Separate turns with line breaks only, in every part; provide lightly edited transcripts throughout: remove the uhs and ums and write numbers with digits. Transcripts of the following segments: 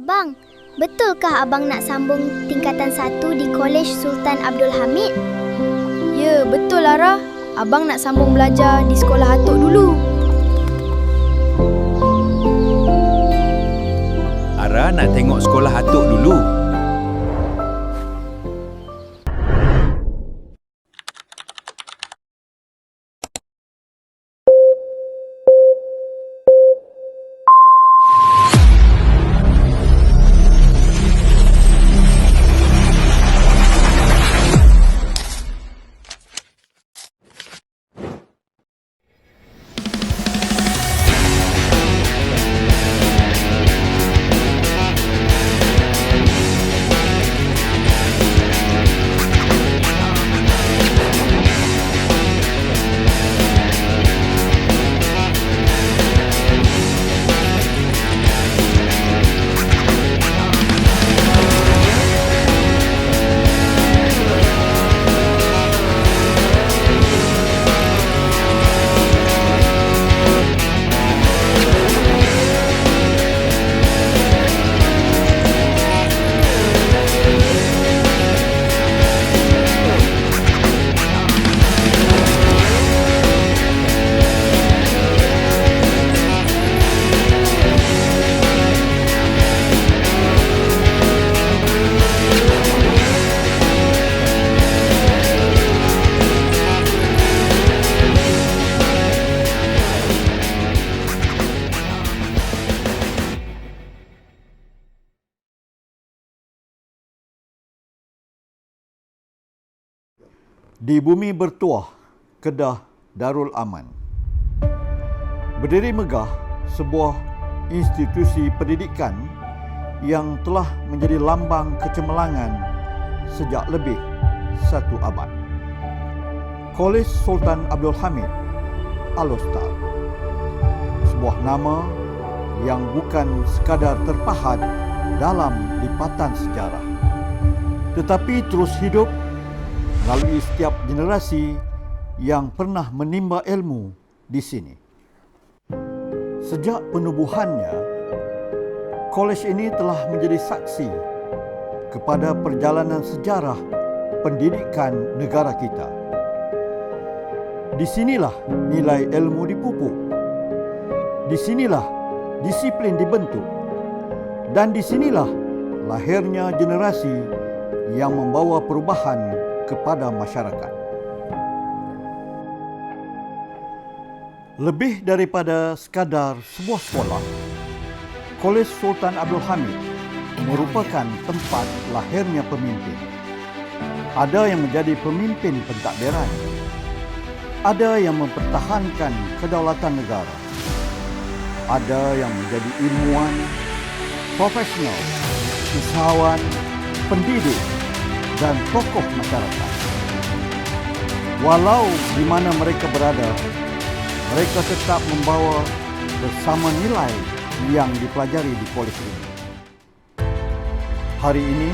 Abang, betulkah abang nak sambung tingkatan 1 di Kolej Sultan Abdul Hamid?
Ya, betul Lara. Abang nak sambung belajar di sekolah Atuk dulu.
Ara nak tengok sekolah Atuk dulu.
Di bumi bertuah, Kedah Darul Aman. Berdiri megah sebuah institusi pendidikan yang telah menjadi lambang kecemerlangan sejak lebih 1 abad. Kolej Sultan Abdul Hamid Al-Ustaz. Sebuah nama yang bukan sekadar terpahat dalam lipatan sejarah, tetapi terus hidup melalui setiap generasi yang pernah menimba ilmu di sini. Sejak penubuhannya, kolej ini telah menjadi saksi kepada perjalanan sejarah pendidikan negara kita. Di sinilah nilai ilmu dipupuk. Di sinilah disiplin dibentuk. Dan di sinilah lahirnya generasi yang membawa perubahan kepada masyarakat. Lebih daripada sekadar sebuah sekolah, Kolej Sultan Abdul Hamid merupakan tempat lahirnya pemimpin. Ada yang menjadi pemimpin pentadbiran, ada yang mempertahankan kedaulatan negara, ada yang menjadi ilmuwan, profesional, usahawan, pendidik, dan tokoh masyarakat. Walau di mana mereka berada, mereka tetap membawa bersama nilai yang dipelajari di kolej ini. Hari ini,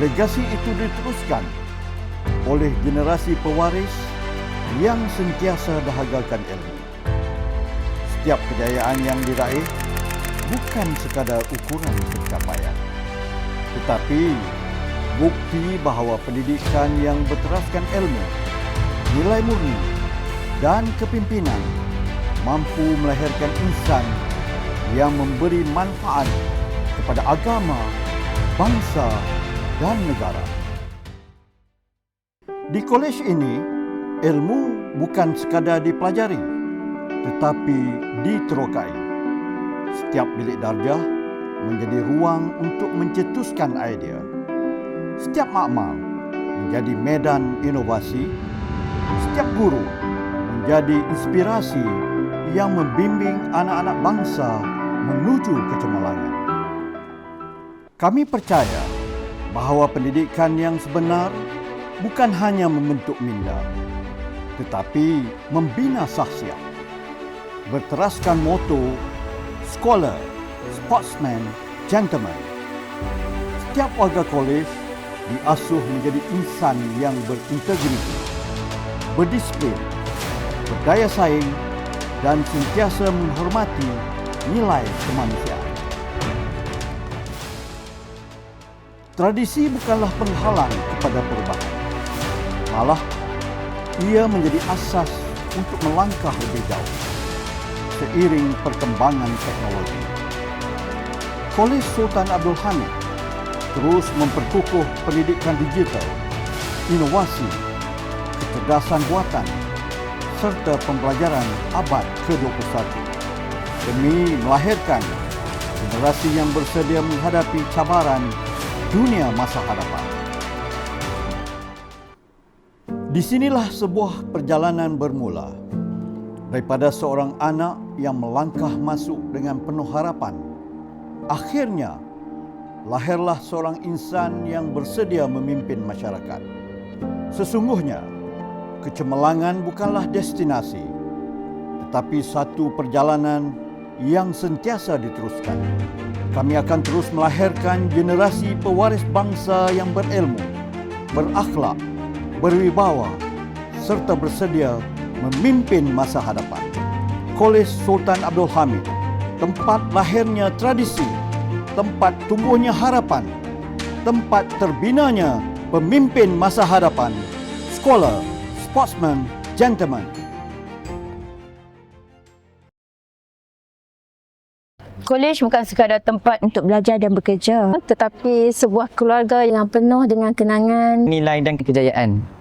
legasi itu diteruskan oleh generasi pewaris yang sentiasa dahagakan ilmu. Setiap kejayaan yang diraih bukan sekadar ukuran pencapaian, tetapi bukti bahawa pendidikan yang berteraskan ilmu, nilai murni dan kepimpinan mampu melahirkan insan yang memberi manfaat kepada agama, bangsa dan negara. Di kolej ini, ilmu bukan sekadar dipelajari, tetapi diterokai. Setiap bilik darjah menjadi ruang untuk mencetuskan idea. Setiap makmal menjadi medan inovasi. Setiap guru menjadi inspirasi yang membimbing anak-anak bangsa menuju kecemerlangan. Kami percaya bahawa pendidikan yang sebenar bukan hanya membentuk minda, tetapi membina sahsiat. Berteraskan moto scholar, sportsman, gentleman. Setiap warga kolej diasuh menjadi insan yang berintegriti, berdisiplin, berdaya saing dan sentiasa menghormati nilai kemanusiaan. Tradisi bukanlah penghalang kepada perubahan. Malah, ia menjadi asas untuk melangkah lebih jauh seiring perkembangan teknologi. Kolej Sultan Abdul Hamid terus memperkukuh pendidikan digital, inovasi, kecerdasan buatan serta pembelajaran abad ke-21 demi melahirkan generasi yang bersedia menghadapi cabaran dunia masa hadapan. Di sinilah sebuah perjalanan bermula daripada seorang anak yang melangkah masuk dengan penuh harapan. Akhirnya, lahirlah seorang insan yang bersedia memimpin masyarakat. Sesungguhnya, kecemerlangan bukanlah destinasi, tetapi satu perjalanan yang sentiasa diteruskan. Kami akan terus melahirkan generasi pewaris bangsa yang berilmu, berakhlak, berwibawa serta bersedia memimpin masa hadapan. Kolej Sultan Abdul Hamid, tempat lahirnya tradisi, tempat tumbuhnya harapan, tempat terbinanya pemimpin masa hadapan. Scholar, sportsman, gentleman.
Kolej bukan sekadar tempat untuk belajar dan bekerja, tetapi sebuah keluarga yang penuh dengan kenangan,
nilai dan kejayaan.